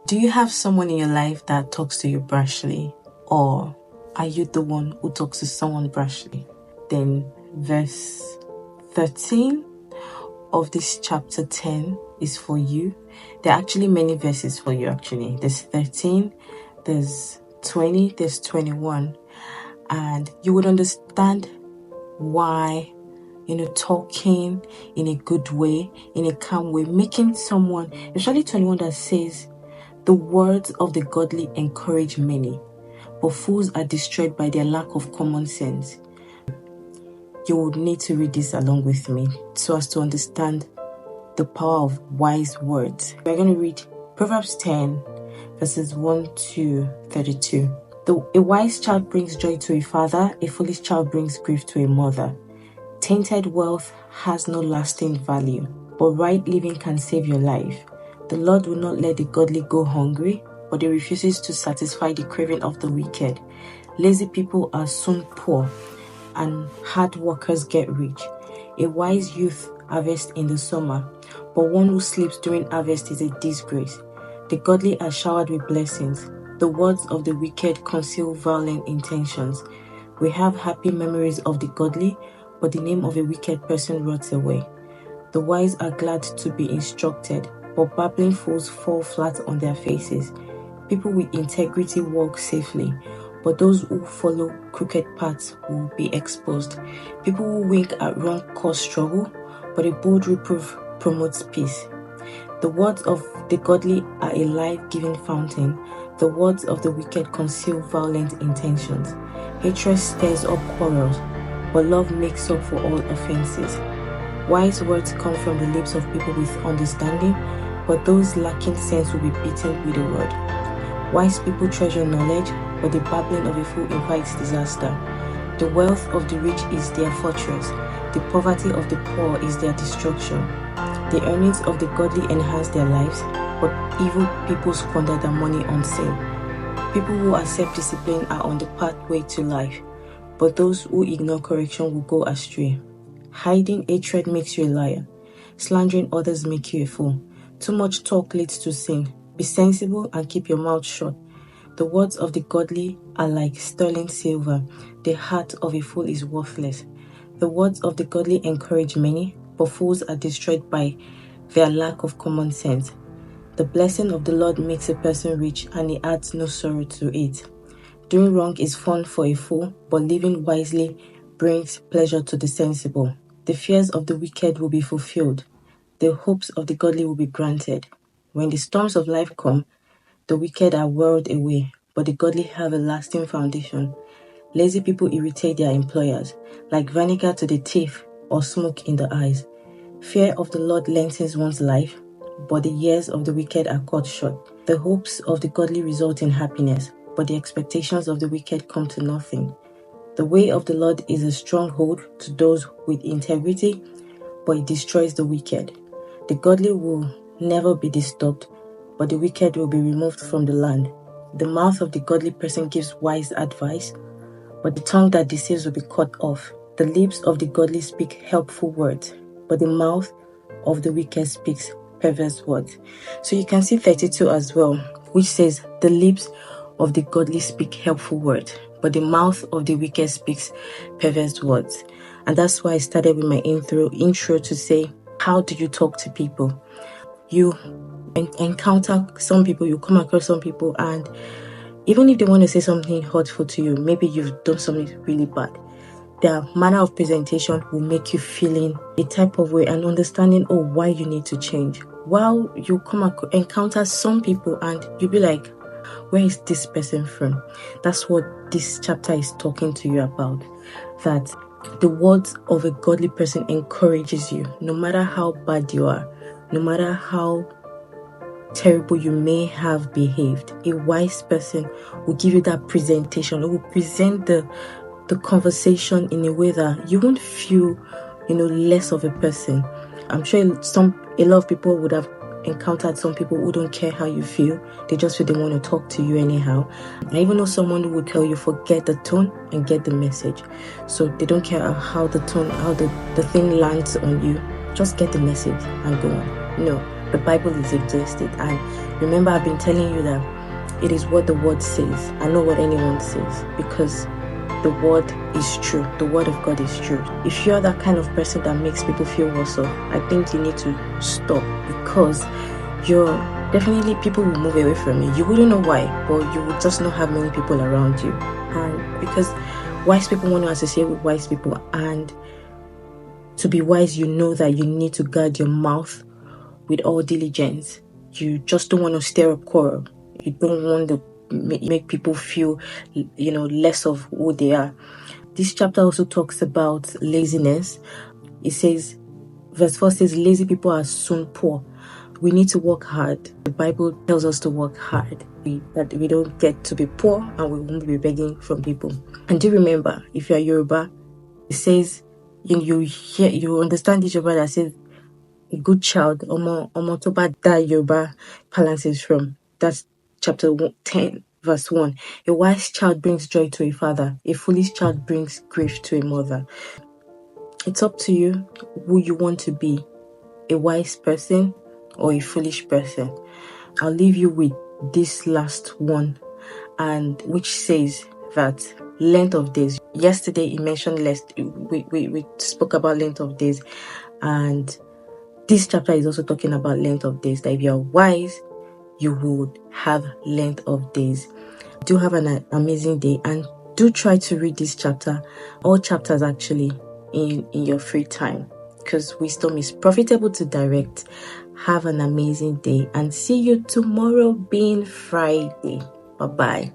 Do you have someone in your life that talks to you brashly, or are you the one who talks to someone brashly? Then verse 13 of this chapter 10 is for you. There are actually many verses for you actually. There's 13, there's 20, there's 21, and you would understand why talking in a good way, in a calm way, making someone, especially 21 that says, the words of the godly encourage many, but fools are destroyed by their lack of common sense. You would need to read this along with me so as to understand the power of wise words. We're going to read Proverbs 10, verses 1 to 32. A wise child brings joy to a father, a foolish child brings grief to a mother. Tainted wealth has no lasting value, but right living can save your life. The Lord will not let the godly go hungry, but he refuses to satisfy the craving of the wicked. Lazy people are soon poor, and hard workers get rich. A wise youth harvests in the summer, but one who sleeps during harvest is a disgrace. The godly are showered with blessings. The words of the wicked conceal violent intentions. We have happy memories of the godly, but the name of a wicked person rots away. The wise are glad to be instructed, but babbling fools fall flat on their faces. People with integrity walk safely, but those who follow crooked paths will be exposed. People who wink at wrong cause trouble, but a bold reproof promotes peace. The words of the godly are a life-giving fountain. The words of the wicked conceal violent intentions. Hatred stirs up quarrels, but love makes up for all offenses. Wise words come from the lips of people with understanding, but those lacking sense will be beaten with a rod. Wise people treasure knowledge, but the babbling of a fool invites disaster. The wealth of the rich is their fortress. The poverty of the poor is their destruction. The earnings of the godly enhance their lives, but evil people squander their money on sin. People who accept discipline are on the pathway to life, but those who ignore correction will go astray. Hiding hatred makes you a liar. Slandering others makes you a fool. Too much talk leads to sin. Be sensible and keep your mouth shut. The words of the godly are like sterling silver. The heart of a fool is worthless. The words of the godly encourage many, but fools are destroyed by their lack of common sense. The blessing of the Lord makes a person rich, and he adds no sorrow to it. Doing wrong is fun for a fool, but living wisely brings pleasure to the sensible. The fears of the wicked will be fulfilled. The hopes of the godly will be granted. When the storms of life come, the wicked are whirled away, but the godly have a lasting foundation. Lazy people irritate their employers, like vinegar to the teeth or smoke in the eyes. Fear of the Lord lengthens one's life, but the years of the wicked are cut short. The hopes of the godly result in happiness, but the expectations of the wicked come to nothing. The way of the Lord is a stronghold to those with integrity, but it destroys the wicked. The godly will never be disturbed, but the wicked will be removed from the land. The mouth of the godly person gives wise advice, but the tongue that deceives will be cut off. The lips of the godly speak helpful words, but the mouth of the wicked speaks perverse words. So you can see 32 as well, which says, the lips of the godly speak helpful words, but the mouth of the wicked speaks perverse words. And that's why I started with my intro to say, how do you talk to people? You encounter some people, you come across some people, and even if they want to say something hurtful to you, maybe you've done something really bad, their manner of presentation will make you feeling a type of way and understanding, why you need to change. While you encounter some people and you'll be like, where is this person from? That's what this chapter is talking to you about. That the words of a godly person encourages you, no matter how bad you are, no matter how terrible you may have behaved. A wise person will give you that presentation. It will present the conversation in a way that you won't feel, less of a person. I'm sure a lot of people would have encountered some people who don't care how you feel. They just feel they want to talk to you anyhow. I even know someone who would tell you forget the tone and get the message. So they don't care how the tone, how the thing lands on you. Just get the message and go on. No, the Bible is exhausted, and Remember, I've been telling you that it is what the word says and not what anyone says, because the word is true. The word of God is true. If you're that kind of person that makes people feel worse off, I think you need to stop, because people will move away from you. You wouldn't know why, but you would just not have many people around you. And because wise people want to associate with wise people, and to be wise, you know that you need to guard your mouth with all diligence. You just don't want to stir up quarrel. You don't want to make people feel, less of who they are. This chapter also talks about laziness. It says, verse 4 says, lazy people are soon poor. We need to work hard. The Bible tells us to work hard, that we don't get to be poor and we won't be begging from people. And do remember, if you are Yoruba, it says, you understand this Yoruba that says, a good child, Omo to ba da Yoruba balance is from. That's chapter 10, verse 1. A wise child brings joy to a father. A foolish child brings grief to a mother. It's up to you who you want to be, a wise person or a foolish person. I'll leave you with this last one, and which says that length of days. Yesterday he mentioned we spoke about length of days, and this chapter is also talking about length of days, that if you're wise, you would have length of days. Do have an amazing day, and do try to read this chapter, all chapters actually, in your free time, because wisdom is profitable to direct. Have an amazing day, and see you tomorrow being Friday. Bye-bye.